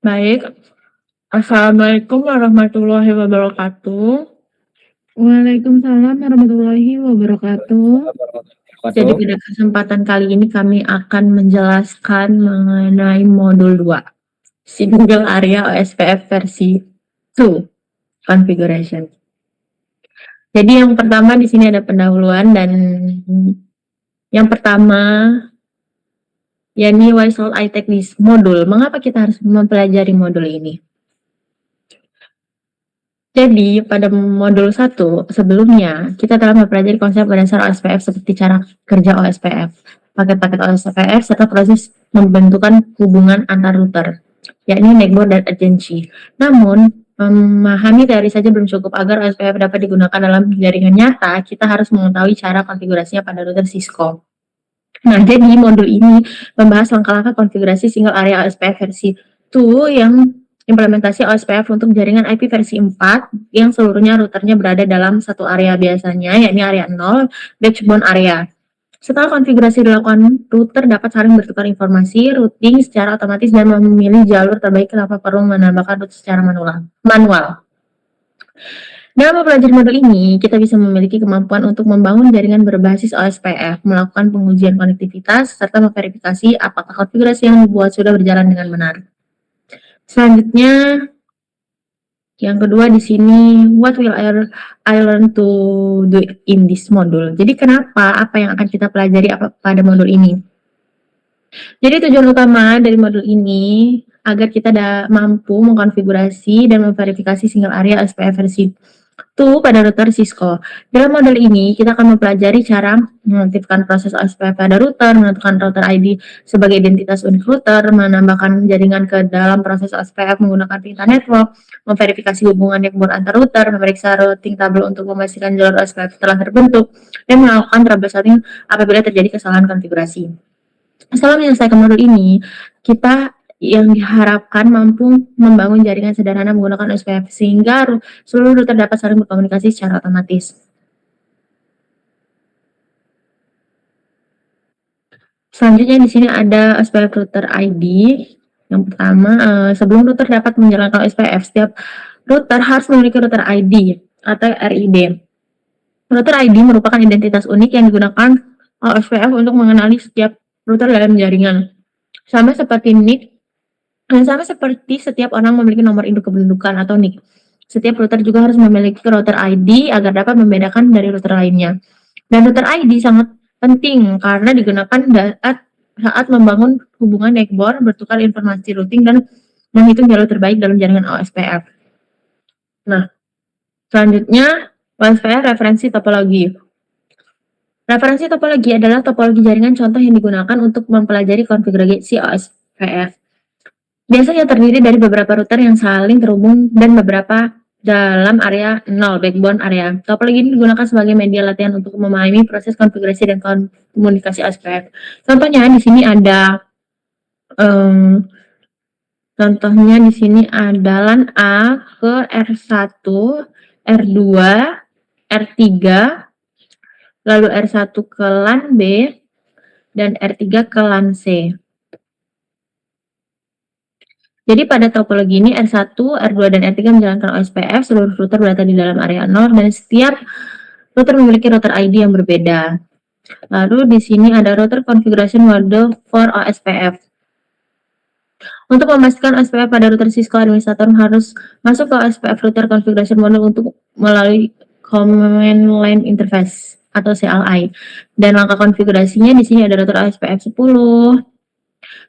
Baik, Assalamualaikum warahmatullahi wabarakatuh. Waalaikumsalam warahmatullahi wabarakatuh. Jadi pada kesempatan kali ini kami akan menjelaskan mengenai modul 2, Single Area OSPF versi 2 Configuration. Jadi yang pertama di sini ada pendahuluan dan yang pertama yakni why should I take this modul? Mengapa kita harus mempelajari modul ini? Jadi, pada modul 1 sebelumnya, kita telah mempelajari konsep dasar OSPF seperti cara kerja OSPF, paket-paket OSPF, serta proses pembentukan hubungan antar router, yakni network dan agency. Namun, memahami teori saja belum cukup. Agar OSPF dapat digunakan dalam jaringan nyata, kita harus mengetahui cara konfigurasinya pada router Cisco. Nah, jadi modul ini membahas langkah-langkah konfigurasi single area OSPF versi 2 yang implementasi OSPF untuk jaringan IP versi 4 yang seluruhnya routernya berada dalam satu area biasanya, yakni area 0, backbone area. Setelah konfigurasi dilakukan, router dapat saling bertukar informasi, routing secara otomatis, dan memilih jalur terbaik tanpa perlu menambahkan route secara manual. Dalam mempelajari modul ini, kita bisa memiliki kemampuan untuk membangun jaringan berbasis OSPF, melakukan pengujian konektivitas, serta memverifikasi apakah konfigurasi yang dibuat sudah berjalan dengan benar. Selanjutnya, yang kedua di sini, what will I learn to do in this module? Jadi kenapa, apa yang akan kita pelajari pada modul ini? Jadi tujuan utama dari modul ini agar kita mampu mengkonfigurasi dan memverifikasi single area OSPF versi 2 pada router Cisco. Dalam modul ini, kita akan mempelajari cara mengaktifkan proses OSPF pada router, menentukan router ID sebagai identitas unik router, menambahkan jaringan ke dalam proses OSPF menggunakan pinta network, memverifikasi hubungan network antar router, memeriksa routing table untuk memastikan jalur OSPF telah terbentuk, dan melakukan troubleshooting apabila terjadi kesalahan konfigurasi. Setelah menyelesaikan modul ini, kita yang diharapkan mampu membangun jaringan sederhana menggunakan OSPF sehingga seluruh router dapat saling berkomunikasi secara otomatis. Selanjutnya di sini ada OSPF router ID. Yang pertama, sebelum router dapat menjalankan OSPF, setiap router harus memiliki router ID atau RID. Router ID merupakan identitas unik yang digunakan OSPF untuk mengenali setiap router dalam jaringan. Sama seperti NIC, dan sama seperti setiap orang memiliki nomor induk kependudukan atau NIK. Setiap router juga harus memiliki router ID agar dapat membedakan dari router lainnya. Dan router ID sangat penting karena digunakan saat membangun hubungan network, bertukar informasi routing, dan menghitung jalur terbaik dalam jaringan OSPF. Nah, selanjutnya OSPF referensi topologi. Referensi topologi adalah topologi jaringan contoh yang digunakan untuk mempelajari konfigurasi OSPF. Biasanya terdiri dari beberapa router yang saling terhubung dan beberapa dalam area 0, backbone area. Topologi ini digunakan sebagai media latihan untuk memahami proses konfigurasi dan komunikasi OSPF. Contohnya di sini ada LAN A ke R1, R2, R3, lalu R1 ke LAN B, dan R3 ke LAN C. Jadi pada topologi ini R1, R2, dan R3 menjalankan OSPF, seluruh router berada di dalam area 0, dan setiap router memiliki router ID yang berbeda. Lalu di sini ada router configuration model for OSPF. Untuk memastikan OSPF pada router Cisco, administrator harus masuk ke OSPF router configuration model untuk melalui command line interface atau CLI. Dan langkah konfigurasinya di sini ada router OSPF 10.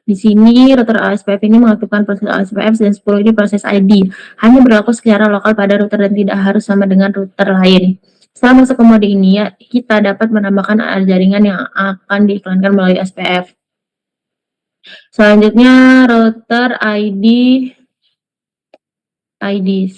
Di sini router OSPF ini mengaktifkan proses OSPF, dan 10 ini proses ID. Hanya berlaku secara lokal pada router dan tidak harus sama dengan router lain. Setelah masuk ke mode ini, kita dapat menambahkan jaringan yang akan diiklankan melalui OSPF. Selanjutnya router IDS.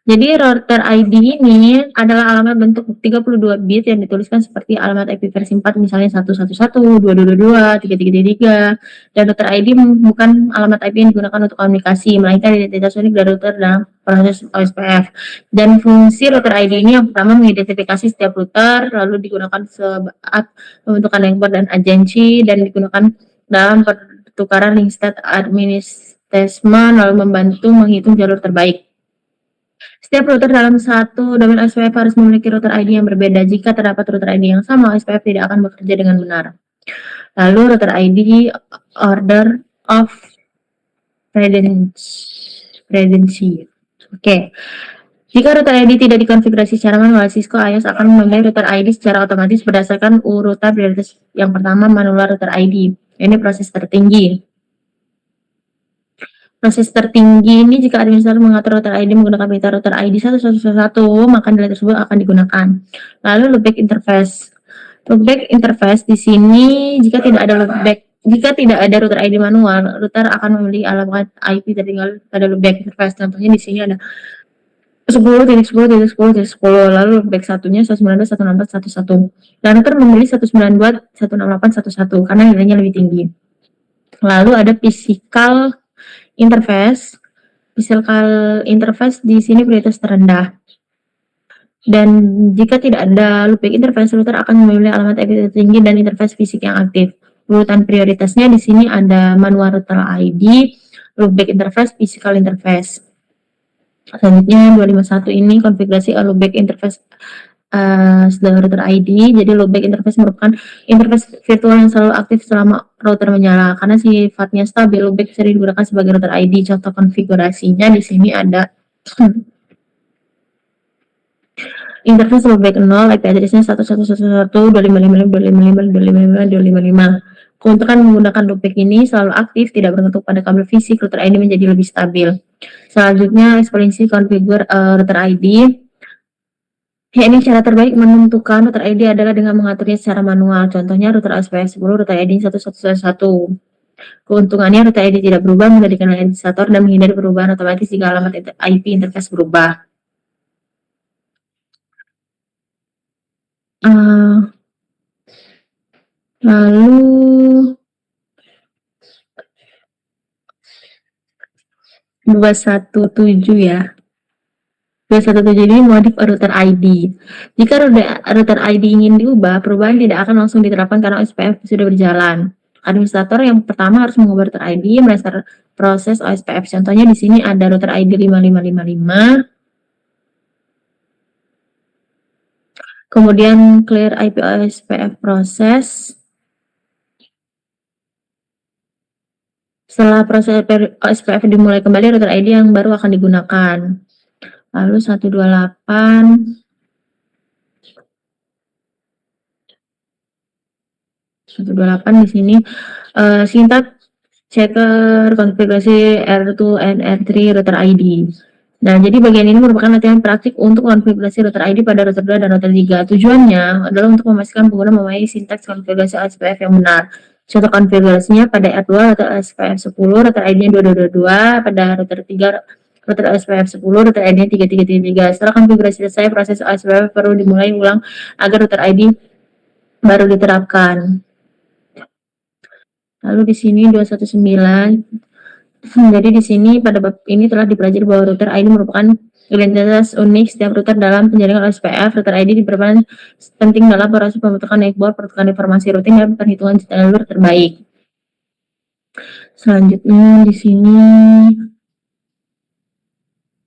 Jadi router ID ini adalah alamat bentuk 32 bit yang dituliskan seperti alamat IP versi 4, misalnya 111, 2222, 3333. Dan router ID bukan alamat IP yang digunakan untuk komunikasi, melainkan identitas unik dari router dalam proses OSPF. Dan fungsi router ID ini yang pertama mengidentifikasi setiap router, lalu digunakan saat pembentukan network dan agensi, dan digunakan dalam pertukaran link state administration lalu membantu menghitung jalur terbaik. Setiap router dalam satu domain OSPF harus memiliki router ID yang berbeda. Jika terdapat router ID yang sama, OSPF tidak akan bekerja dengan benar. Lalu router ID order of redundancy. Oke. Jika router ID tidak dikonfigurasi secara manual, Cisco IOS akan memilih router ID secara otomatis berdasarkan urutan prioritas. Yang pertama, manual router ID. Ini proses tertinggi. Proses tertinggi ini jika administrator mengatur router ID menggunakan perintah router ID 1111, maka nilai tersebut akan digunakan. Lalu loopback interface. Loopback interface di sini jika tidak ada router ID manual, router akan memilih alamat IP tertinggal pada loopback interface. Contohnya di sini ada 10.10.10.10, lalu loopback satunya 192.168.1.1. Dan router memilih 192.168.1.1 karena nilainya lebih tinggi. Lalu ada physical interface. Physical interface di sini prioritas terendah. Dan jika tidak ada loopback interface, router akan memilih alamat IP tertinggi dan interface fisik yang aktif. Urutan prioritasnya di sini ada manual router ID, loopback interface, physical interface. Selanjutnya 251 ini konfigurasi loopback interface router ID. Jadi loopback interface merupakan interface virtual yang selalu aktif selama router menyala. Karena sifatnya stabil, loopback bisa digunakan sebagai router ID. Contoh konfigurasinya di sini ada interface loopback 0, IP address-nya 1111.255.255.255. Keuntungan menggunakan loopback ini selalu aktif, tidak bergantung pada kabel fisik, router ID menjadi lebih stabil. Selanjutnya, ekspresi konfigur router ID. Ya, ini cara terbaik menentukan router ID adalah dengan mengaturnya secara manual. Contohnya router OSPF 10, router ID 1111. Keuntungannya router ID tidak berubah, menjadikan administrator dan menghindari perubahan otomatis jika alamat IP interface berubah. Lalu 217 ya. 217 ini modif router ID. Jika router ID ingin diubah, perubahan tidak akan langsung diterapkan karena OSPF sudah berjalan. Administrator yang pertama harus mengubah router ID berdasarkan proses OSPF. Contohnya di sini ada router ID 5555. Kemudian clear IP OSPF proses. Setelah proses OSPF dimulai kembali, router ID yang baru akan digunakan. Lalu 128 di sini sintaks checker konfigurasi R2 and R3 router ID. Nah, jadi bagian ini merupakan latihan praktik untuk konfigurasi router ID pada router 2 dan router 3. Tujuannya adalah untuk memastikan pengguna memahami sintaks konfigurasi OSPF yang benar. Contoh konfigurasinya pada R2 router OSPF 10, router ID-nya 2222, pada router 3 router OSPF 10, router ID-nya 3333. Setelah konfigurasi selesai, proses OSPF perlu dimulai ulang agar router ID baru diterapkan. Lalu di sini 219. Jadi di sini pada bab ini telah dipelajari bahwa router ID merupakan identitas unik setiap router dalam penjaringan OSPF. Router ID berperan penting dalam proses pembentukan network, pertukaran informasi routing, dan perhitungan jalur terbaik. Selanjutnya di sini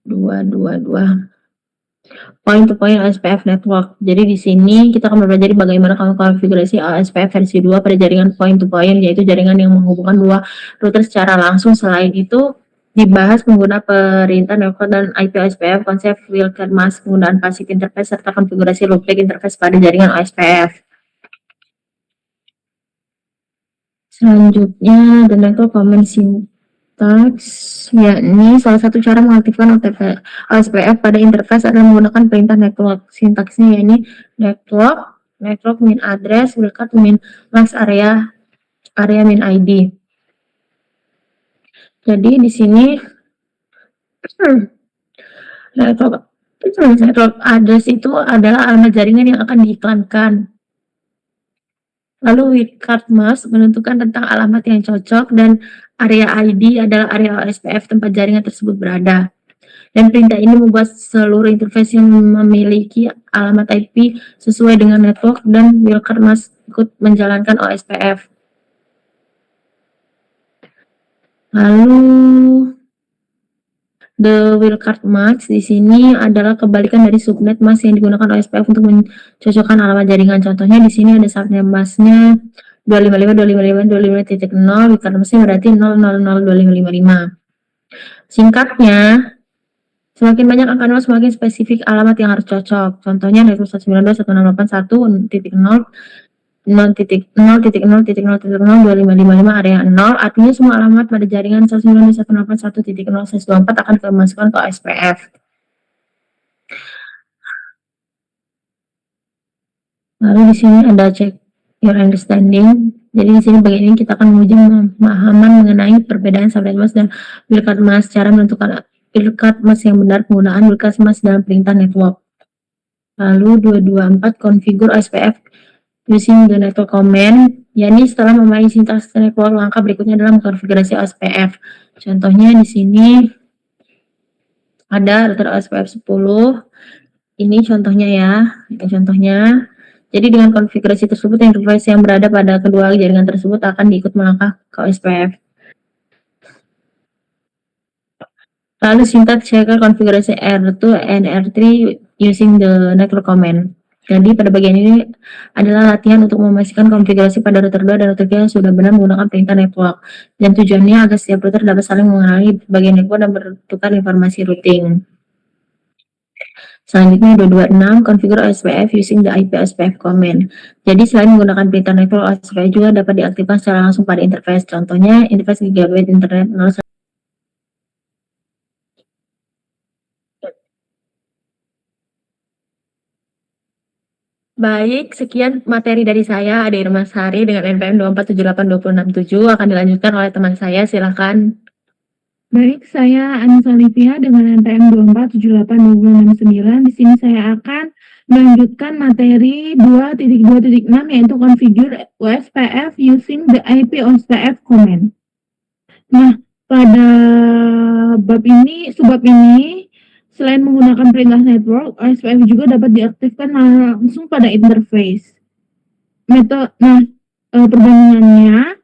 222 point to point OSPF network. Jadi di sini kita akan belajar bagaimana konfigurasi OSPF versi 2 pada jaringan point to point, yaitu jaringan yang menghubungkan dua router secara langsung. Selain itu dibahas pengguna perintah network dan IP OSPF, konsep Wilker mask, penggunaan passive interface, serta konfigurasi loopback interface pada jaringan OSPF. Selanjutnya the network command syntax, yakni salah satu cara mengaktifkan OSPF pada interface adalah menggunakan perintah network. Sintaksnya yakni network min address wilkat min max area min ID. Jadi di sini network address itu adalah alamat jaringan yang akan diiklankan. Lalu wilkat mask menentukan tentang alamat yang cocok, dan area ID adalah area OSPF tempat jaringan tersebut berada. Dan perintah ini membuat seluruh interface yang memiliki alamat IP sesuai dengan network, dan wilkat mask ikut menjalankan OSPF. Lalu the wildcard mask di sini adalah kebalikan dari subnet mask yang digunakan OSPF untuk mencocokkan alamat jaringan. Contohnya di sini ada subnet masknya 255.255.255.0, wildcard masknya berarti 0002555. Singkatnya, semakin banyak angka 0, semakin spesifik alamat yang harus cocok. Contohnya network 192.168.1.0 0.0.0.0.02555 area 0, artinya semua alamat pada jaringan 192.168.1.0/24 akan dimasukkan ke OSPF. Lalu di sini ada check your understanding. Jadi di sini bagian ini kita akan menguji pemahaman mengenai perbedaan subnet mask dan wildcard mask, cara menentukan wildcard mask yang benar, penggunaan wildcard mask dalam perintah network. Lalu 224 configure OSPF using the network command, yakni setelah memahami sintaks network, langkah berikutnya adalah mengkonfigurasi OSPF. Contohnya di sini ada router OSPF 10. Ini contohnya ya, ini contohnya. Jadi dengan konfigurasi tersebut, interface yang berada pada kedua jaringan tersebut akan diikut melangkah ke OSPF. Lalu sintaks checker konfigurasi R2 and R3 using the network command. Jadi pada bagian ini adalah latihan untuk memastikan konfigurasi pada router 2 dan router 3 yang sudah benar menggunakan perintah network. Dan tujuannya agar setiap router dapat saling mengenali bagian network dan bertukar informasi routing. Selanjutnya 226 configure OSPF using the IP OSPF command. Jadi selain menggunakan perintah network, OSPF juga dapat diaktifkan secara langsung pada interface. Contohnya interface gigabit internet 0. Baik, sekian materi dari saya, Ade Irma Sari dengan NPM 2478267, akan dilanjutkan oleh teman saya, silakan. Baik, saya Anissa Olivia dengan NPM 2478269. Di sini saya akan melanjutkan materi 2.2.6 yaitu configure OSPF using the IP OSPF command. Nah, pada subbab ini, selain menggunakan perintah network, OSPF juga dapat diaktifkan langsung pada interface. Perbandingannya,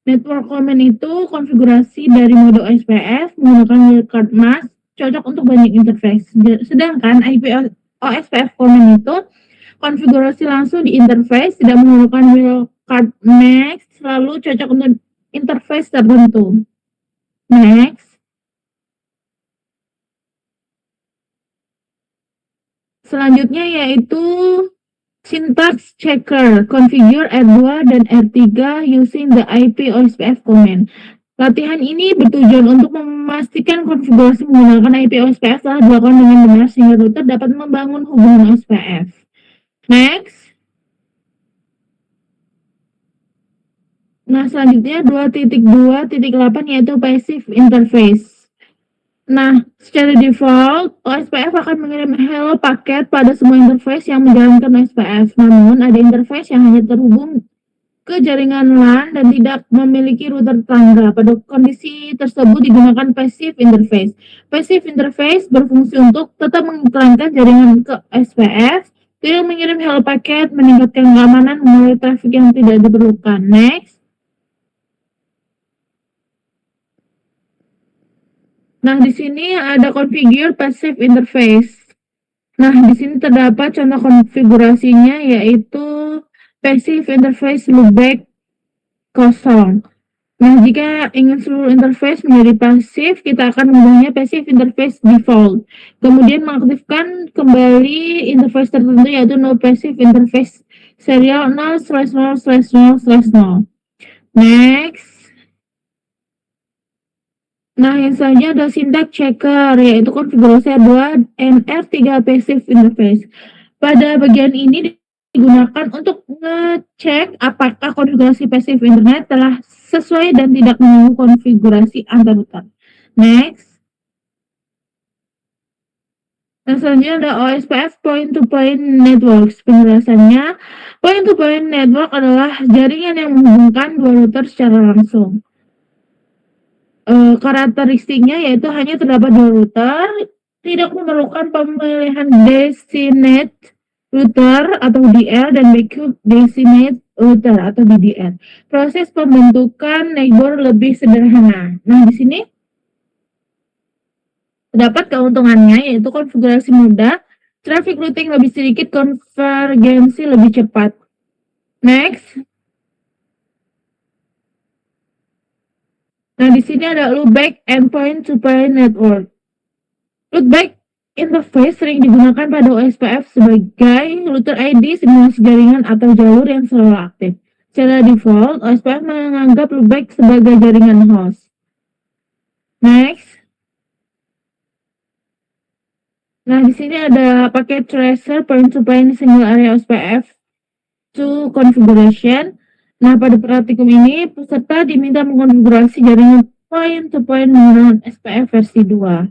network command itu konfigurasi dari mode OSPF menggunakan wildcard mask cocok untuk banyak interface. Sedangkan IP OSPF command itu konfigurasi langsung di interface, tidak menggunakan wildcard mask, lalu cocok untuk interface tertentu. Next. Selanjutnya yaitu syntax checker, configure R2 dan R3 using the IP OSPF command. Latihan ini bertujuan untuk memastikan konfigurasi menggunakan IP OSPF telah dilakukan dengan benar sehingga router dapat membangun hubungan OSPF. Next. Nah, selanjutnya 2.2.8 yaitu passive interface. Nah, secara default, OSPF akan mengirim hello paket pada semua interface yang menjalankan OSPF. Namun, ada interface yang hanya terhubung ke jaringan LAN dan tidak memiliki router tetangga. Pada kondisi tersebut digunakan passive interface. Passive interface berfungsi untuk tetap mengiklankan jaringan ke OSPF, tidak mengirim hello paket, meningkatkan keamanan, mengurangi traffic yang tidak diperlukan. Next. Nah, di sini ada configure passive interface. Nah, di sini terdapat contoh konfigurasinya yaitu passive interface loopback kosong. Nah, jika ingin seluruh interface menjadi pasif, kita akan mengubahnya passive interface default. Kemudian mengaktifkan kembali interface tertentu yaitu no passive interface serial 0/0/0/0. Next. Nah, yang selanjutnya ada syntax checker, yaitu konfigurasi R2 and R3 passive interface. Pada bagian ini digunakan untuk ngecek apakah konfigurasi passive internet telah sesuai dan tidak mengganggu konfigurasi antar router. Next. Nah, selanjutnya ada OSPF point-to-point networks. Penjelasannya, point-to-point network adalah jaringan yang menghubungkan dua router secara langsung. Karakteristiknya yaitu hanya terdapat dua router, tidak memerlukan pemilihan destinate router atau DL dan backup destinate router atau BDR. Proses pembentukan neighbor lebih sederhana. Nah, di sini terdapat keuntungannya yaitu konfigurasi mudah, traffic routing lebih sedikit, konvergensi lebih cepat. Next. Nah, di sini ada loopback endpoint to point network. Loopback interface sering digunakan pada OSPF sebagai router ID, simulasi jaringan, atau jalur yang selalu aktif. Secara default, OSPF menganggap loopback sebagai jaringan host. Next. Nah, di sini ada paket tracer point-to-point single area OSPF to configuration. Nah, pada praktikum ini, peserta diminta mengkonfigurasi jaringan point-to-point menggunakan SPF versi 2.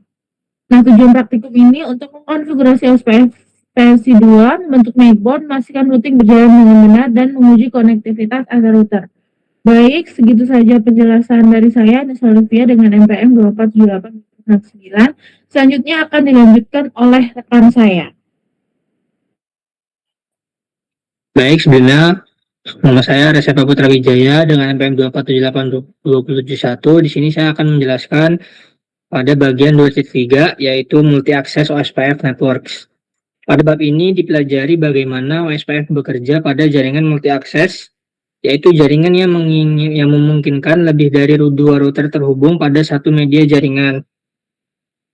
Nah, tujuan praktikum ini untuk mengkonfigurasi OSPF versi 2, membentuk mainboard, memastikan routing berjalan dengan benar, dan menguji konektivitas antar router. Baik, segitu saja penjelasan dari saya, Nisa Olivia dengan NPM 247869. Selanjutnya akan dilanjutkan oleh rekan saya. Baik, sebelumnya nama saya Resep Putra Wijaya dengan NPM 2478271. Di sini saya akan menjelaskan pada bagian 2.3 yaitu multi access OSPF networks. Pada bab ini dipelajari bagaimana OSPF bekerja pada jaringan multi access, yaitu jaringan yang memungkinkan lebih dari 2 router terhubung pada satu media jaringan.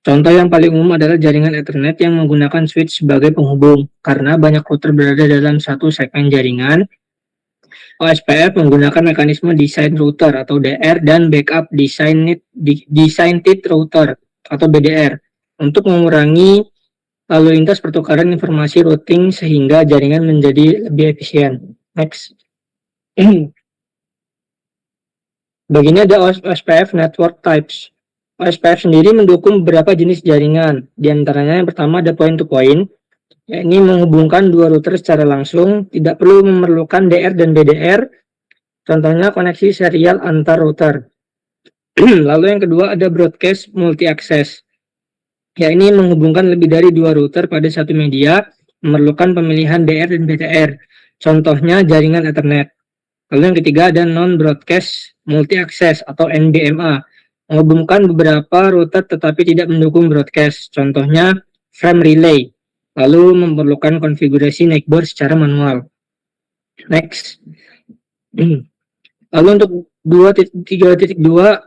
Contoh yang paling umum adalah jaringan Ethernet yang menggunakan switch sebagai penghubung. Karena banyak router berada dalam satu segmen jaringan, OSPF menggunakan mekanisme design router atau DR dan backup designated router atau BDR untuk mengurangi lalu lintas pertukaran informasi routing sehingga jaringan menjadi lebih efisien. Next. Begini ada OSPF network types. OSPF sendiri mendukung beberapa jenis jaringan. Di antaranya yang pertama ada point-to-point, yakni menghubungkan dua router secara langsung, tidak perlu memerlukan DR dan BDR. Contohnya koneksi serial antar router. Lalu yang kedua ada broadcast multi-access, yakni menghubungkan lebih dari dua router pada satu media, memerlukan pemilihan DR dan BDR. Contohnya jaringan Ethernet. Lalu yang ketiga ada non-broadcast multi-access atau NBMA, menghubungkan beberapa router tetapi tidak mendukung broadcast. Contohnya frame relay. Lalu memerlukan konfigurasi neckboard secara manual. Next. Lalu untuk 2.3.2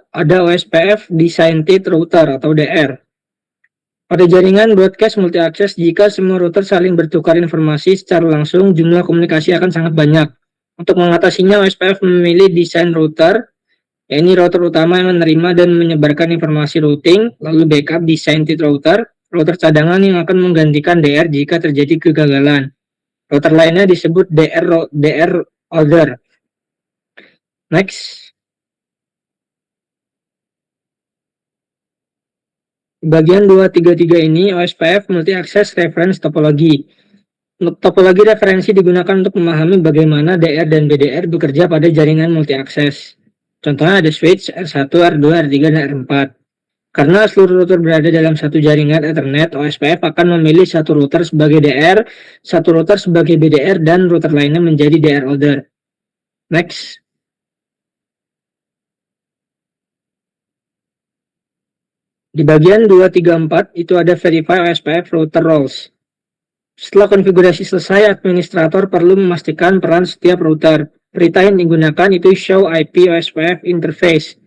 ada OSPF designated router atau DR. Pada jaringan broadcast multi-access, jika semua router saling bertukar informasi secara langsung, jumlah komunikasi akan sangat banyak. Untuk mengatasinya, OSPF memilih desain router, yakni router utama yang menerima dan menyebarkan informasi routing, lalu backup designated router cadangan yang akan menggantikan DR jika terjadi kegagalan. Router lainnya disebut DR other. Next. Bagian 233 ini OSPF multi-access reference topology. Topologi referensi digunakan untuk memahami bagaimana DR dan BDR bekerja pada jaringan multi-access. Contohnya ada switch R1, R2, R3, dan R4. Karena seluruh router berada dalam satu jaringan Ethernet, OSPF akan memilih satu router sebagai DR, satu router sebagai BDR, dan router lainnya menjadi DR other. Next. Di bagian 234 itu ada verify OSPF router roles. Setelah konfigurasi selesai, administrator perlu memastikan peran setiap router. Perintah yang digunakan itu show IP OSPF interface.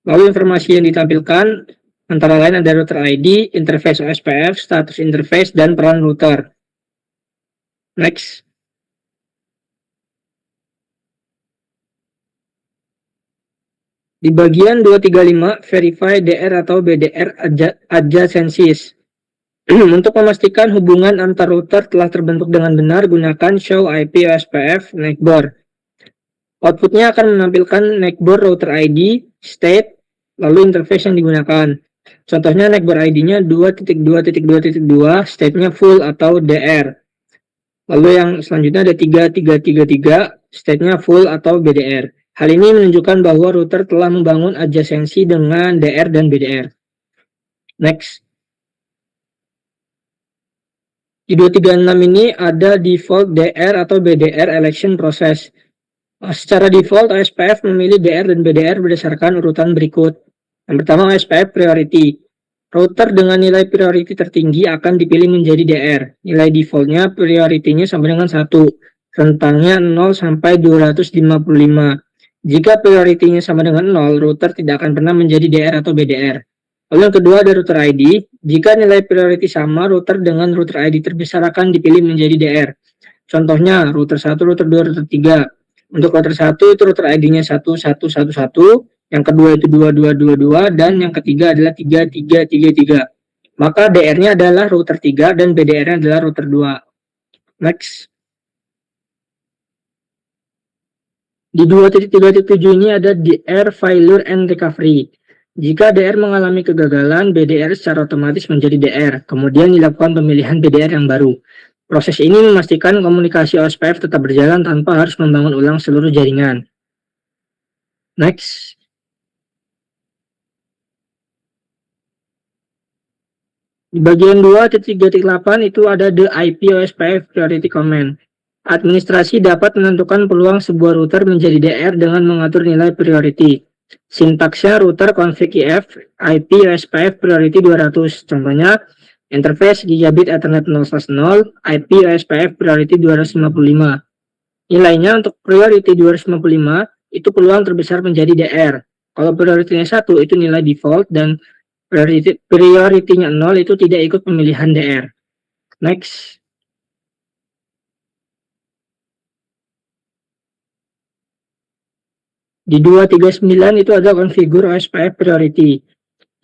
Lalu informasi yang ditampilkan antara lain ada router ID, interface OSPF, status interface, dan peran router. Next. Di bagian 235, verify DR atau BDR adjacencies. Untuk memastikan hubungan antar router telah terbentuk dengan benar, gunakan show IP OSPF neckboard. Outputnya akan menampilkan neckboard router ID, state, lalu interface yang digunakan. Contohnya neckboard ID-nya 2.2.2.2, state-nya full atau DR. Lalu yang selanjutnya ada 3.3.3.3, state-nya full atau BDR. Hal ini menunjukkan bahwa router telah membangun adjacensi dengan DR dan BDR. Next. Di 236 ini ada default DR atau BDR election process. Secara default, OSPF memilih DR dan BDR berdasarkan urutan berikut. Yang pertama, OSPF priority. Router dengan nilai priority tertinggi akan dipilih menjadi DR. Nilai defaultnya priority-nya sama dengan 1. Rentangnya 0 sampai 255. Jika priority-nya sama dengan 0, router tidak akan pernah menjadi DR atau BDR. Lalu yang kedua ada router ID. Jika nilai priority sama, router dengan router ID terbesar akan dipilih menjadi DR. Contohnya, router 1, router 2, router 3. Untuk router 1 itu router ID-nya 1111, yang kedua itu 2222, dan yang ketiga adalah 3333. Maka DR-nya adalah router 3 dan BDR-nya adalah router 2. Next. Di 2.3.7 ini ada DR Failure and Recovery. Jika DR mengalami kegagalan, BDR secara otomatis menjadi DR. Kemudian dilakukan pemilihan BDR yang baru. Proses ini memastikan komunikasi OSPF tetap berjalan tanpa harus membangun ulang seluruh jaringan. Next. Di bagian 2.3.8 itu ada the IP OSPF Priority Command. Administrasi dapat menentukan peluang sebuah router menjadi DR dengan mengatur nilai priority. Sintaksnya router config IF IP OSPF Priority 200. Contohnya, interface gigabit Ethernet 0/0, IP OSPF Priority 255. Nilainya untuk priority 255 itu peluang terbesar menjadi DR. Kalau priority-nya 1 itu nilai default dan priority-nya 0 itu tidak ikut pemilihan DR. Next. Di 239 itu ada configure OSPF priority.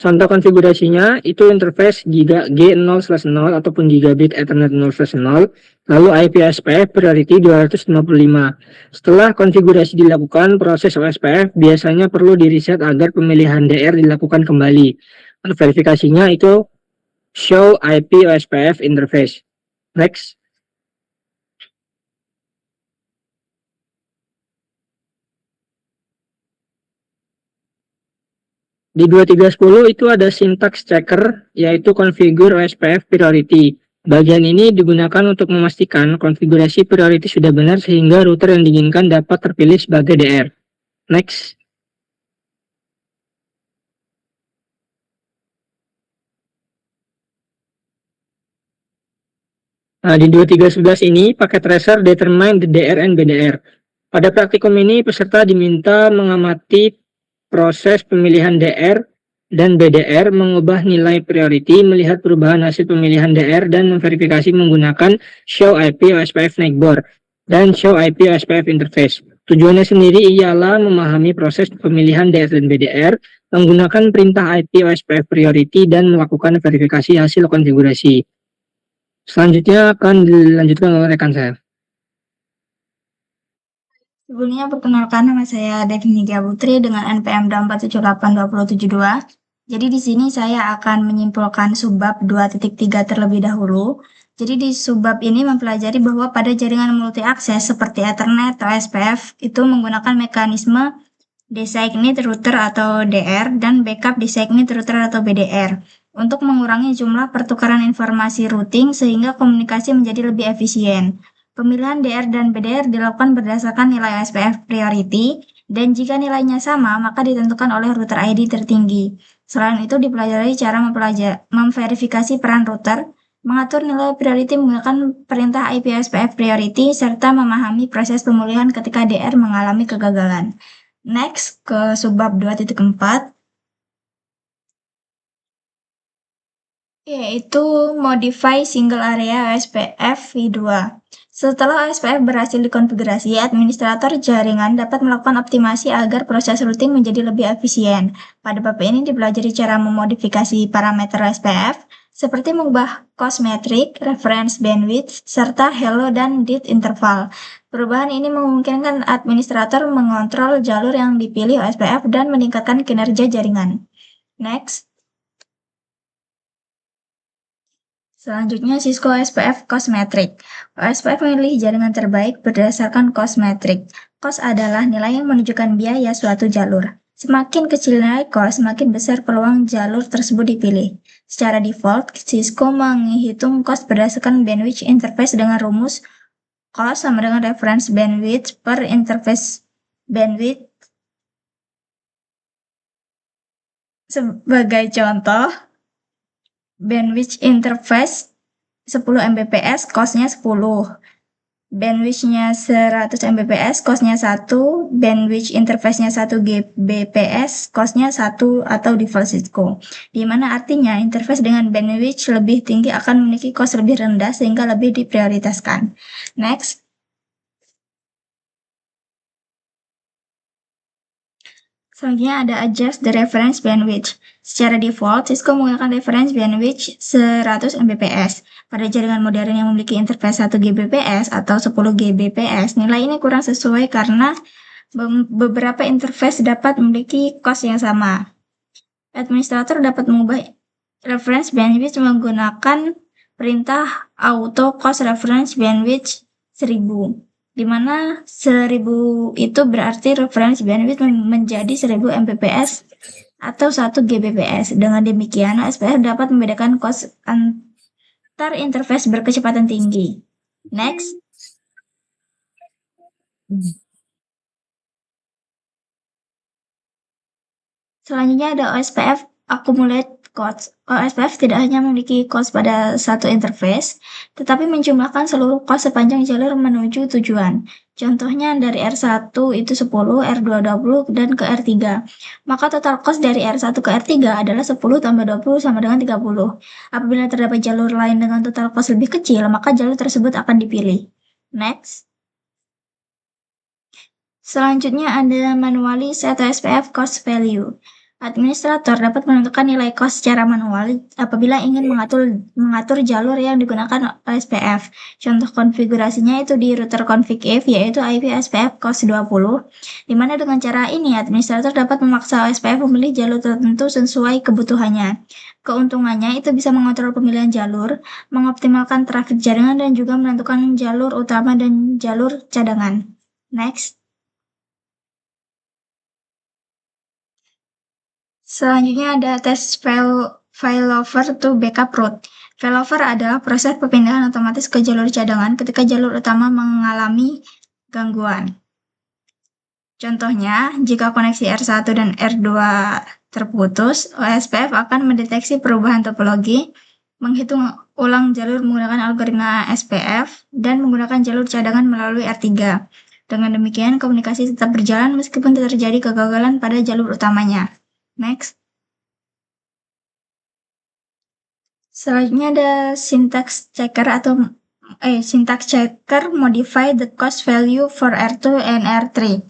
Contoh konfigurasinya itu interface G0/0 ataupun gigabit Ethernet 0/0, lalu IP OSPF priority 255. Setelah konfigurasi dilakukan, proses OSPF biasanya perlu di-reset agar pemilihan DR dilakukan kembali. Untuk verifikasinya itu show IP OSPF interface. Next. Di 2310 itu ada syntax checker, yaitu configure OSPF priority. Bagian ini digunakan untuk memastikan konfigurasi priority sudah benar sehingga router yang diinginkan dapat terpilih sebagai DR. Next. Nah, di 2311 ini, paket tracer determine the DR and BDR. Pada praktikum ini, peserta diminta mengamati proses pemilihan DR dan BDR, mengubah nilai priority, melihat perubahan hasil pemilihan DR, dan memverifikasi menggunakan show IP OSPF neighbor dan show IP OSPF interface. Tujuannya sendiri ialah memahami proses pemilihan DR dan BDR, menggunakan perintah IP OSPF priority, dan melakukan verifikasi hasil konfigurasi. Selanjutnya akan dilanjutkan oleh rekan saya. Sebelumnya perkenalkan, nama saya Devni Nia Putri dengan NPM 4782072. Jadi di sini saya akan menyimpulkan subbab 2.3 terlebih dahulu. Jadi di subbab ini mempelajari bahwa pada jaringan multi akses seperti Ethernet atau OSPF itu menggunakan mekanisme designate router atau DR dan backup designate router atau BDR untuk mengurangi jumlah pertukaran informasi routing sehingga komunikasi menjadi lebih efisien. Pemilihan DR dan BDR dilakukan berdasarkan nilai OSPF priority, dan jika nilainya sama, maka ditentukan oleh router ID tertinggi. Selain itu, dipelajari cara memverifikasi peran router, mengatur nilai priority menggunakan perintah IP OSPF priority, serta memahami proses pemulihan ketika DR mengalami kegagalan. Next, ke subbab 2.4. Yaitu modify single area OSPF v2. Setelah OSPF berhasil dikonfigurasi, administrator jaringan dapat melakukan optimasi agar proses routing menjadi lebih efisien. Pada bab ini dipelajari cara memodifikasi parameter OSPF, seperti mengubah cost metric, reference bandwidth, serta hello dan dit interval. Perubahan ini memungkinkan administrator mengontrol jalur yang dipilih OSPF dan meningkatkan kinerja jaringan. Next. Selanjutnya, Cisco OSPF Cost Metric. OSPF memilih jaringan terbaik berdasarkan cost metric. Cost adalah nilai yang menunjukkan biaya suatu jalur. Semakin kecil nilai cost, semakin besar peluang jalur tersebut dipilih. Secara default, Cisco menghitung cost berdasarkan bandwidth interface dengan rumus cost sama dengan reference bandwidth per interface bandwidth. Sebagai contoh, bandwidth interface 10 Mbps, cost-nya 10. Bandwidth-nya 100 Mbps, cost-nya 1. Bandwidth interface-nya 1 Gbps, cost-nya 1 atau default Cisco. Di mana artinya interface dengan bandwidth lebih tinggi akan memiliki cost lebih rendah sehingga lebih diprioritaskan. Next. Selanjutnya ada adjust the reference bandwidth. Secara default, Cisco menggunakan reference bandwidth 100 Mbps. Pada jaringan modern yang memiliki interface 1 Gbps atau 10 Gbps, nilai ini kurang sesuai karena beberapa interface dapat memiliki cost yang sama. Administrator dapat mengubah reference bandwidth menggunakan perintah auto cost reference bandwidth 1000. Di mana 1000 itu berarti reference bandwidth menjadi 1000 Mbps atau 1 Gbps. Dengan demikian, SPF dapat membedakan cost antar interface berkecepatan tinggi. Next. Selanjutnya ada OSPF accumulate cost. OSPF tidak hanya memiliki cost pada satu interface, tetapi menjumlahkan seluruh cost sepanjang jalur menuju tujuan. Contohnya dari R1 itu 10, R2 20, dan ke R3. Maka total cost dari R1 ke R3 adalah 10 tambah 20 sama dengan 30. Apabila terdapat jalur lain dengan total cost lebih kecil, maka jalur tersebut akan dipilih. Next. Selanjutnya ada manually set OSPF cost value. Administrator dapat menentukan nilai cost secara manual apabila ingin mengatur jalur yang digunakan OSPF. Contoh konfigurasinya itu di router config if, yaitu IP OSPF cost 20, di mana dengan cara ini administrator dapat memaksa OSPF memilih jalur tertentu sesuai kebutuhannya. Keuntungannya itu bisa mengontrol pemilihan jalur, mengoptimalkan trafik jaringan, dan juga menentukan jalur utama dan jalur cadangan. Next. Selanjutnya ada tes failover to backup route. Failover adalah proses perpindahan otomatis ke jalur cadangan ketika jalur utama mengalami gangguan. Contohnya, jika koneksi R1 dan R2 terputus, OSPF akan mendeteksi perubahan topologi, menghitung ulang jalur menggunakan algoritma SPF, dan menggunakan jalur cadangan melalui R3. Dengan demikian, komunikasi tetap berjalan meskipun terjadi kegagalan pada jalur utamanya. Next. Selanjutnya ada syntax checker modify the cost value for R2 and R3.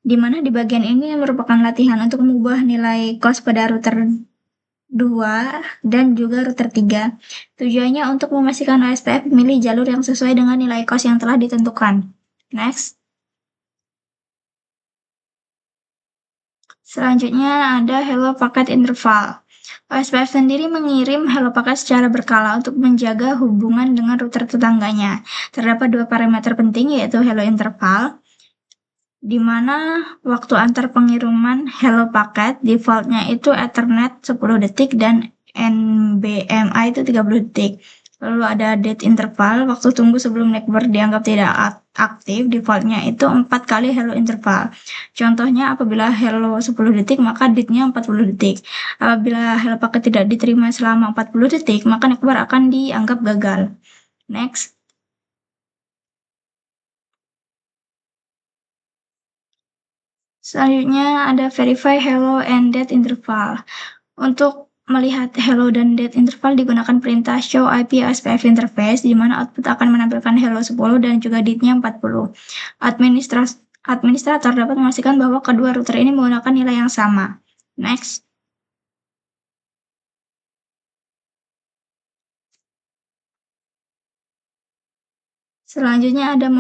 Di mana di bagian ini merupakan latihan untuk mengubah nilai cost pada router 2 dan juga router 3. Tujuannya untuk memastikan OSPF memilih jalur yang sesuai dengan nilai cost yang telah ditentukan. Next. Selanjutnya ada hello packet interval. OSPF sendiri mengirim hello packet secara berkala untuk menjaga hubungan dengan router tetangganya. Terdapat dua parameter penting, yaitu hello interval, di mana waktu antar pengiriman hello packet defaultnya itu Ethernet 10 detik dan NBMI itu 30 detik. Lalu ada date interval, waktu tunggu sebelum network dianggap tidak aktif, defaultnya itu 4 kali hello interval. Contohnya apabila hello 10 detik, maka date-nya 40 detik. Apabila hello packet tidak diterima selama 40 detik, maka network akan dianggap gagal. Next. Selanjutnya ada verify hello and date interval. Untuk melihat hello dan date interval digunakan perintah show IP OSPF interface, di mana output akan menampilkan hello 10 dan juga date-nya 40. Administrator dapat memastikan bahwa kedua router ini menggunakan nilai yang sama. Next. Selanjutnya ada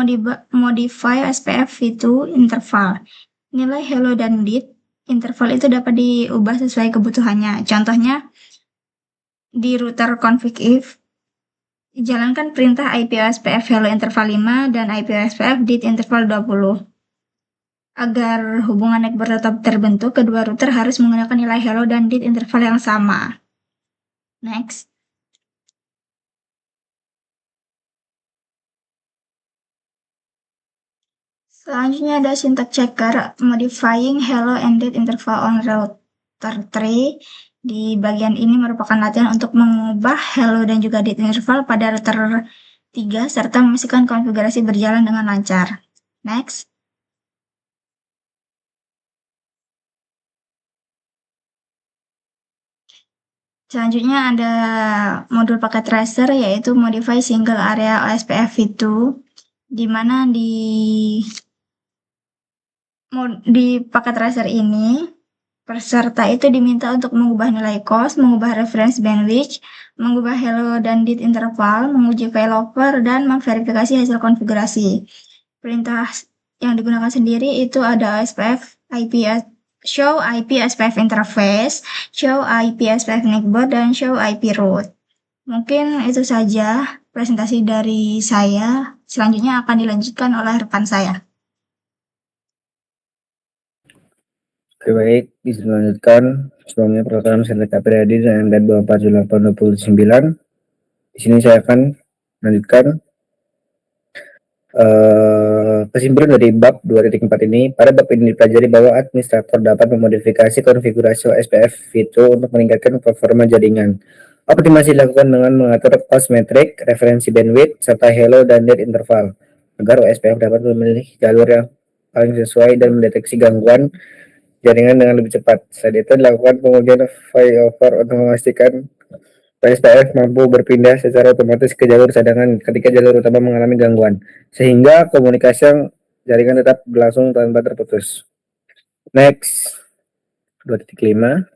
modify OSPF v2 interval. Nilai hello dan date interval itu dapat diubah sesuai kebutuhannya. Contohnya, di router config if, jalankan perintah IP OSPF hello interval 5 dan IP OSPF date interval 20. Agar hubungan network tetap terbentuk, kedua router harus menggunakan nilai hello dan date interval yang sama. Next. Selanjutnya ada syntax checker, modifying hello ended interval on router tree. Di bagian ini merupakan latihan untuk mengubah hello dan juga date interval pada router 3 serta memastikan konfigurasi berjalan dengan lancar. Next. Selanjutnya ada modul paket tracer yaitu modify single area OSPF v2, di mana di paket tracer ini peserta itu diminta untuk mengubah nilai cost, mengubah reference bandwidth, mengubah hello dan date interval, menguji failover, dan memverifikasi hasil konfigurasi. Perintah yang digunakan sendiri itu ada OSPF IP show IP SPF interface, show IP SPF netboard, dan show IP route. Mungkin itu saja presentasi dari saya. Selanjutnya akan dilanjutkan oleh rekan saya. Oke, baik, bisa dilanjutkan. Sebelumnya perkenalkan saya Reka Priadi dengan MD 24829. Di sini saya akan melanjutkan kesimpulan dari bab 2.4 ini. Pada bab ini dipelajari bahwa administrator dapat memodifikasi konfigurasi OSPF v2 untuk meningkatkan performa jaringan. Optimasi dilakukan dengan mengatur cost metric, referensi bandwidth, serta hello dan date interval agar OSPF dapat memilih jalur yang paling sesuai dan mendeteksi gangguan jaringan dengan lebih cepat. Selain itu dilakukan pengujian failover untuk memastikan OSPF mampu berpindah secara otomatis ke jalur cadangan ketika jalur utama mengalami gangguan, sehingga komunikasi jaringan tetap berlangsung tanpa terputus. Next, 2.5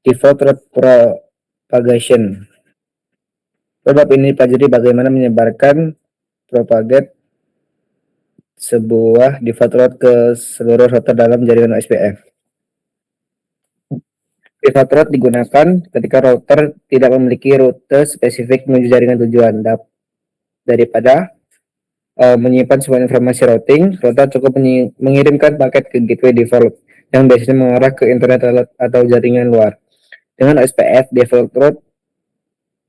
default route propagation. Bab ini pelajari bagaimana menyebarkan propagate sebuah default route ke seluruh router dalam jaringan OSPF. Default route digunakan ketika router tidak memiliki rute spesifik menuju jaringan tujuan. Daripada menyimpan semua informasi routing, router cukup mengirimkan paket ke gateway default yang biasanya mengarah ke internet atau jaringan luar. Dengan OSPF, default route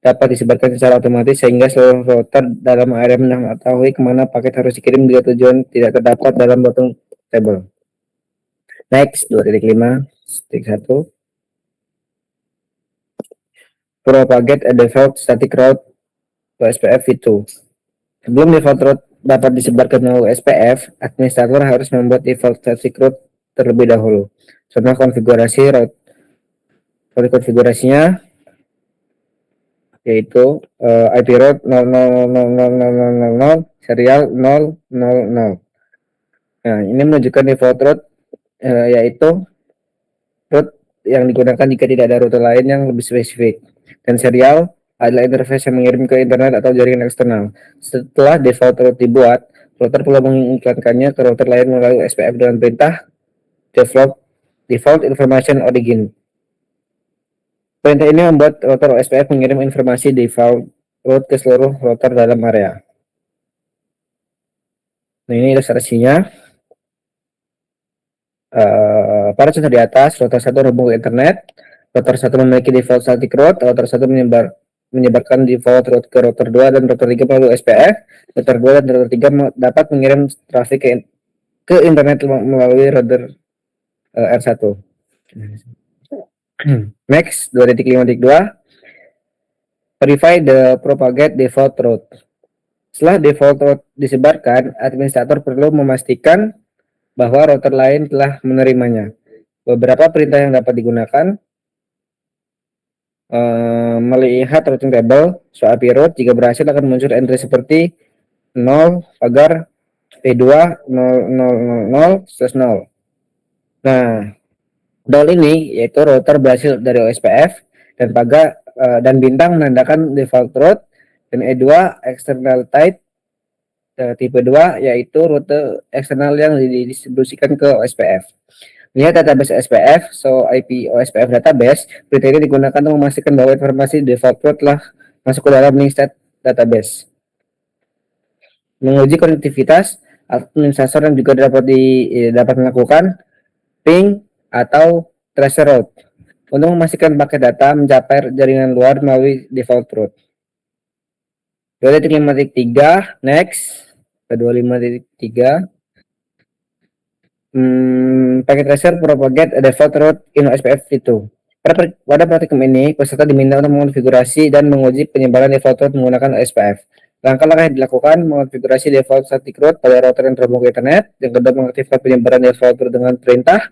dapat disebarkan secara otomatis sehingga seluruh router dalam area mengetahui kemana paket harus dikirim jika tujuan tidak terdapat dalam routing table. Next, 2.5 1. Propagate a default static route OSPF v2. Sebelum default route dapat disebarkan melalui OSPF, administrator harus membuat default static route terlebih dahulu. Contoh konfigurasi route konfigurasinya yaitu IP route 000000 serial 000. Nah, ini menunjukkan default route yaitu route yang digunakan jika tidak ada rute lain yang lebih spesifik. Dan serial adalah interface yang mengirim ke internet atau jaringan eksternal. Setelah default route dibuat, router perlu mengiklankannya ke router lain melalui SPF dengan perintah default information origin. Perintah ini membuat router OSPF mengirim informasi default route ke seluruh router dalam area. Nah, ini ilustrasinya. Pada contoh di atas, router 1 terhubung ke internet, router 1 memiliki default static route, router 1 menyebarkan default route ke router 2 dan router 3 melalui SPF, router 2 dan router 3 dapat mengirim traffic ke internet melalui router R1. Next, 2.5.2 verify the propagate default route. Setelah default route disebarkan, administrator perlu memastikan bahwa router lain telah menerimanya. Beberapa perintah yang dapat digunakan melihat routing table, show IP route. Jika berhasil akan muncul entry seperti 0 agar P2 000/0. Nah, DOL ini yaitu router berhasil dari OSPF dan bintang menandakan default route, dan E2 external type tipe 2 yaitu rute eksternal yang didistribusikan ke OSPF. Lihat database OSPF, so IP OSPF database, perintah ini digunakan untuk memastikan bahwa informasi default route telah masuk ke dalam link state database. Menguji konektivitas, administrator yang juga dapat melakukan ping atau tracer route untuk memastikan paket data mencapai jaringan luar melalui default route. 2.5.3 next, ke 25.3. Packet tracer propagate a default route in OSPF itu. Pada praktikum ini, peserta diminta untuk mengonfigurasi dan menguji penyebaran default route menggunakan OSPF. Langkah-langkah yang dilakukan: mengonfigurasi default static route pada router yang terhubung ke internet. Yang kedua, mengaktifkan penyebaran default route dengan perintah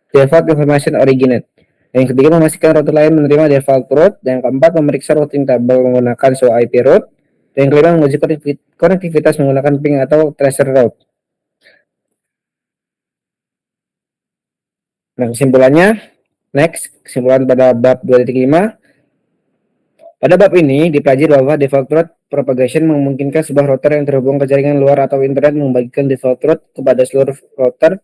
default information originate. Yang ketiga, memastikan router lain menerima default route. Yang keempat, memeriksa routing table menggunakan show IP route. Dan yang kelima, menguji konektivitas menggunakan ping atau tracer route. Nah, kesimpulan pada bab 2.5. Pada bab ini dipelajari bahwa default route propagation memungkinkan sebuah router yang terhubung ke jaringan luar atau internet membagikan default route kepada seluruh router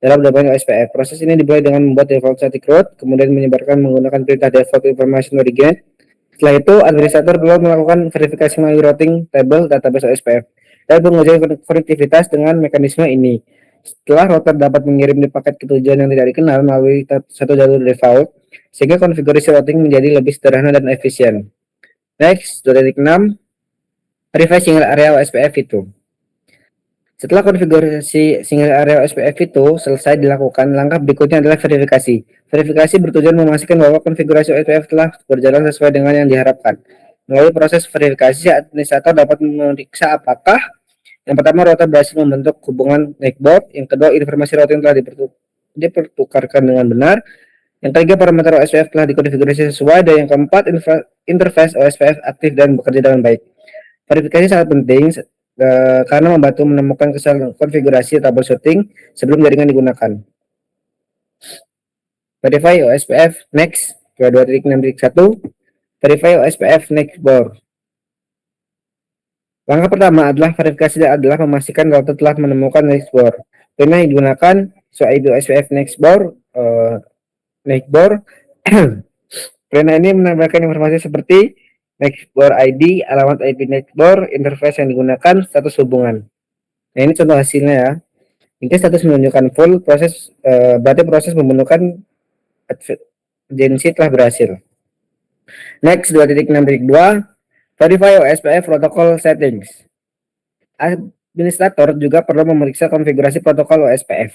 dalam domain OSPF. Proses ini dimulai dengan membuat default static route, kemudian menyebarkan menggunakan perintah default information originate. Setelah itu, administrator perlu melakukan verifikasi melalui routing table database OSPF dan menguji konektivitas dengan mekanisme ini. Setelah router dapat mengirim paket ke tujuan yang tidak dikenal melalui satu jalur default, sehingga konfigurasi routing menjadi lebih sederhana dan efisien. Next, 2.6, verify single area OSPF itu. Setelah konfigurasi single area OSPF itu selesai dilakukan, langkah berikutnya adalah verifikasi. Verifikasi bertujuan memastikan bahwa konfigurasi OSPF telah berjalan sesuai dengan yang diharapkan. Melalui proses verifikasi, administrator dapat memeriksa apakah yang pertama, router berhasil membentuk hubungan network. Yang kedua, informasi routing telah dipertukarkan dengan benar. Yang ketiga, parameter OSPF telah dikonfigurasi sesuai. Dan yang keempat, interface OSPF aktif dan bekerja dengan baik. Verifikasi sangat penting karena membantu menemukan kesalahan konfigurasi troubleshooting sebelum jaringan digunakan. Verify OSPF next ke 2.6.1. Verify OSPF next board. Langkah pertama adalah verifikasi adalah memastikan router telah menemukan nextboard. Perintah yang digunakan show IP OSPF nextboard. Perintah ini menambahkan informasi seperti nextboard ID, alamat IP nextboard, interface yang digunakan, status hubungan. Nah, ini contoh hasilnya ya. Jika status menunjukkan full, berarti proses membentukkan agensi telah berhasil. Next, 2.6.2. Verify OSPF protocol settings. Administrator juga perlu memeriksa konfigurasi protokol OSPF.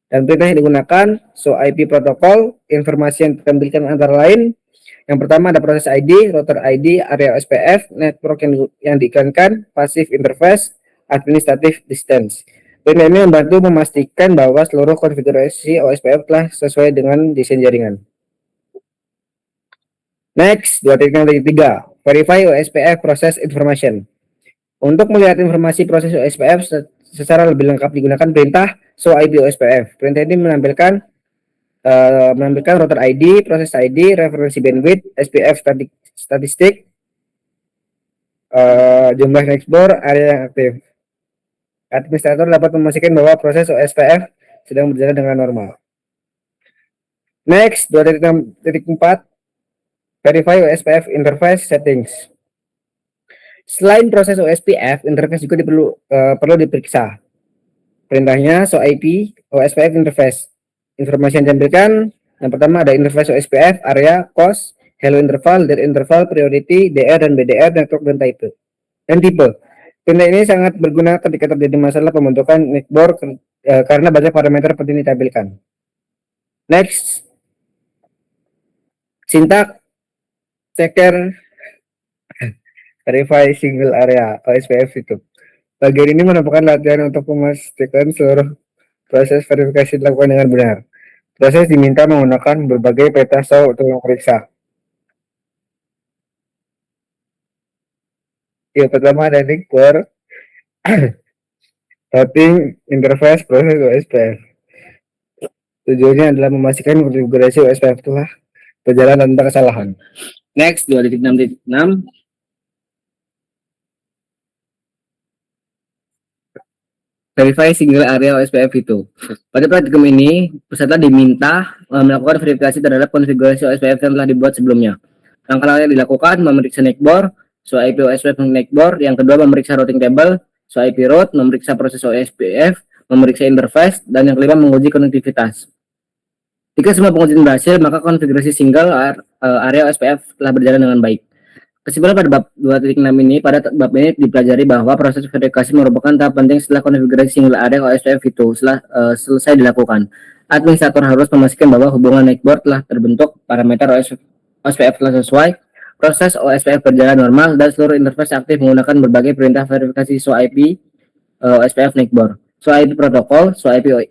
Dan perintah yang digunakan show IP protokol. Informasi yang ditampilkan antara lain. Yang pertama ada proses ID, router ID, area OSPF, network yang diiklankan, passive interface, administrative distance. Perintah ini membantu memastikan bahwa seluruh konfigurasi OSPF telah sesuai dengan desain jaringan. Next, 2.3. Verify OSPF process information. Untuk melihat informasi proses OSPF secara lebih lengkap digunakan perintah show IP OSPF. Perintah ini menampilkan router ID, proses ID, referensi bandwidth, SPF statistik, jumlah nextboard, area yang aktif. Administrator dapat memastikan bahwa proses OSPF sedang berjalan dengan normal. Next, 2.4. Verify OSPF interface settings. Selain proses OSPF, interface juga perlu diperiksa. Perintahnya show IP OSPF interface. Informasi yang ditampilkan, yang pertama ada interface OSPF, area, cost, hello interval, dead interval, priority, DR dan BDR, network dan type. Perintah ini sangat berguna ketika terjadi masalah pembentukan network karena banyak parameter penting ditampilkan. Next, syntax checker verify single area OSPF itu. Bagian ini merupakan latihan untuk memastikan seluruh proses verifikasi dilakukan dengan benar. Proses diminta menggunakan berbagai peta show untuk memeriksa. Yang pertama ada network, routing, interface, proses OSPF. Tujuannya adalah memastikan konfigurasi OSPF telah berjalan tanpa kesalahan. Next, 2.6.6. Verify single area OSPF itu. Pada praktikum ini, peserta diminta melakukan verifikasi terhadap konfigurasi OSPF yang telah dibuat sebelumnya. Langkah-langkah yang dilakukan, memeriksa netboard, show IP OSPF netboard. Yang kedua, memeriksa routing table, show IP route, memeriksa proses OSPF, memeriksa interface, dan yang kelima, menguji konektivitas. Jika semua pengujian berhasil, maka konfigurasi single area OSPF telah berjalan dengan baik. Kesimpulan pada bab 2.6 ini, pada bab ini dipelajari bahwa proses verifikasi merupakan tahap penting setelah konfigurasi single area OSPF itu selesai dilakukan. Administrator harus memastikan bahwa hubungan network telah terbentuk, parameter OSPF telah sesuai, proses OSPF berjalan normal, dan seluruh interface aktif menggunakan berbagai perintah verifikasi SOIP OSPF network, SOIP protokol, SOIP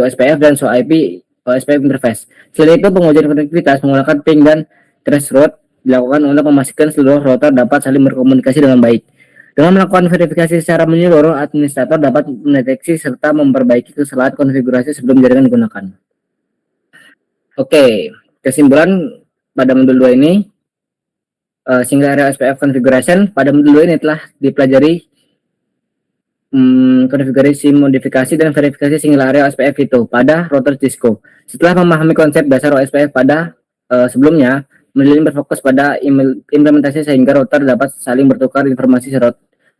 OSPF, dan SOIP OSPF interface. Selain itu, pengujian konektivitas menggunakan ping dan threshold dilakukan untuk memastikan seluruh router dapat saling berkomunikasi dengan baik. Dengan melakukan verifikasi secara menyeluruh, administrator dapat mendeteksi serta memperbaiki kesalahan konfigurasi sebelum jaringan digunakan. Oke, kesimpulan pada modul 2 ini, single area OSPF configuration pada modul 2 ini telah dipelajari konfigurasi, modifikasi, dan verifikasi single area OSPF itu pada router Cisco. Setelah memahami konsep dasar OSPF pada sebelumnya, modul ini berfokus pada implementasi sehingga router dapat saling bertukar informasi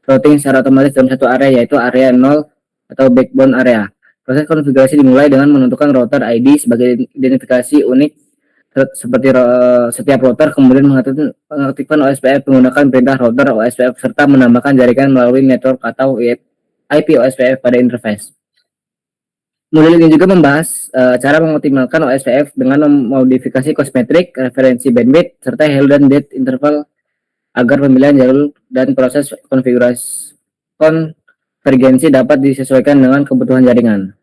routing secara otomatis dalam satu area, yaitu area 0 atau backbone area. Proses konfigurasi dimulai dengan menentukan router ID sebagai identifikasi unik seperti setiap router, kemudian mengaktifkan OSPF menggunakan perintah router OSPF serta menambahkan jaringan melalui network atau IP OSPF pada interface. Modul ini juga membahas cara mengoptimalkan OSPF dengan memodifikasi kosmetik, referensi bandwidth, serta hello dan date interval agar pemilihan jalur dan proses konvergensi dapat disesuaikan dengan kebutuhan jaringan.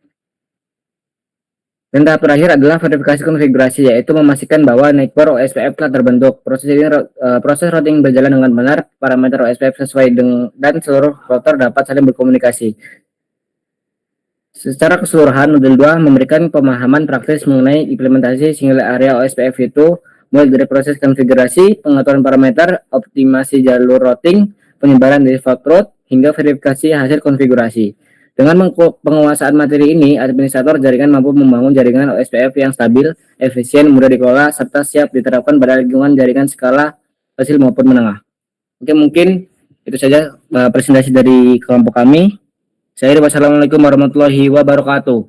Dan tahap terakhir adalah verifikasi konfigurasi, yaitu memastikan bahwa network OSPF telah terbentuk. Proses routing berjalan dengan benar, parameter OSPF sesuai dan seluruh router dapat saling berkomunikasi. Secara keseluruhan, modul 2 memberikan pemahaman praktis mengenai implementasi single area OSPF itu, mulai dari proses konfigurasi, pengaturan parameter, optimasi jalur routing, penyebaran default route, hingga verifikasi hasil konfigurasi. Dengan penguasaan materi ini, administrator jaringan mampu membangun jaringan OSPF yang stabil, efisien, mudah dikelola, serta siap diterapkan pada lingkungan jaringan skala kecil maupun menengah. Oke, mungkin itu saja presentasi dari kelompok kami. Wassalamualaikum warahmatullahi wabarakatuh.